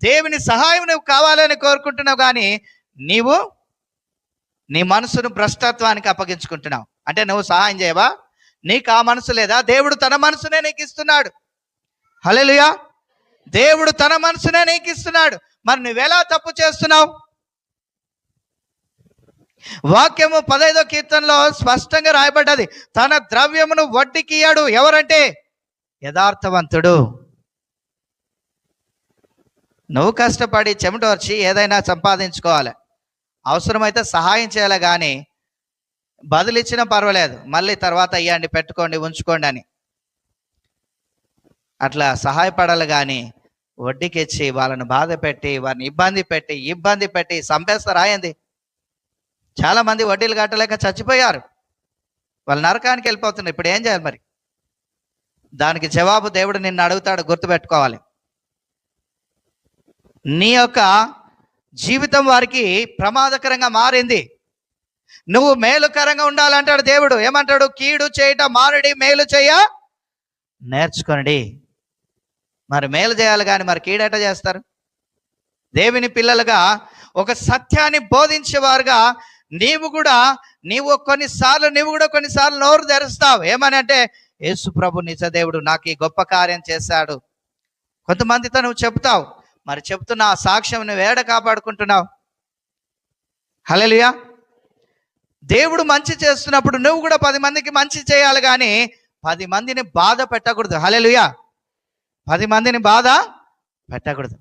దేవుని సహాయం నువ్వు కావాలని కోరుకుంటున్నావు, కానీ నీవు నీ మనసును భ్రష్టత్వానికి అప్పగించుకుంటున్నావు. అంటే నువ్వు సహాయం చేయవా? నీకు ఆ మనసు లేదా? దేవుడు తన మనసునే నీకు ఇస్తున్నాడు. హల్లెలూయా! దేవుడు తన మనసునే నీకు ఇస్తున్నాడు. మరి నువ్వెలా తప్పు చేస్తున్నావు? వాక్యము 15వ కీర్తనలో స్పష్టంగా రాయబడ్డది, తన ద్రవ్యమును వడ్డీకి ఇయ్యాడు. ఎవరంటే యథార్థవంతుడు. నువ్వు కష్టపడి చెమటోర్చి ఏదైనా సంపాదించుకోవాలి, అవసరమైతే సహాయం చేయాలి, కానీ బదులిచ్చినా పర్వాలేదు, మళ్ళీ తర్వాత ఇవ్వండి, పెట్టుకోండి, ఉంచుకోండి అని అట్లా సహాయపడాలి. కానీ వడ్డీకి ఇచ్చి వాళ్ళని బాధ పెట్టి, వారిని ఇబ్బంది పెట్టి చంపేస్తారు. అయింది, చాలామంది వడ్డీలు కట్టలేక చచ్చిపోయారు, వాళ్ళు నరకానికి వెళ్ళిపోతున్నారు. ఇప్పుడు ఏం చేయాలి మరి? దానికి జవాబు దేవుడు నిన్ను అడుగుతాడు, గుర్తుపెట్టుకోవాలి. నీ యొక్క జీవితం వారికి ప్రమాదకరంగా మారింది, నువ్వు మేలుకరంగా ఉండాలంటాడు దేవుడు. ఏమంటాడు? కీడు చేయట మారడి, మేలు చేయ నేర్చుకోండి. మరి మేలు చేయాలి, కానీ మరి కీడేట చేస్తారు? దేవుని పిల్లలుగా ఒక సత్యాన్ని బోధించేవారుగా నీవు కొన్నిసార్లు నోరు తెరుస్తావు. ఏమని అంటే, యేసు ప్రభు నిజ దేవుడు, నాకు ఈ గొప్ప కార్యం చేశాడు. కొంతమందితో నువ్వు చెప్తావు, మరి చెప్తున్న ఆ సాక్ష్యం నువ్వు ఏడ కాపాడుకుంటున్నావు? హల్లెలూయా! దేవుడు మంచి చేస్తున్నప్పుడు నువ్వు కూడా 10 మందికి మంచి చేయాలి, కానీ 10 మందిని బాధ పెట్టకూడదు. హల్లెలూయా! 10 మందిని బాధ పెట్టకూడదు.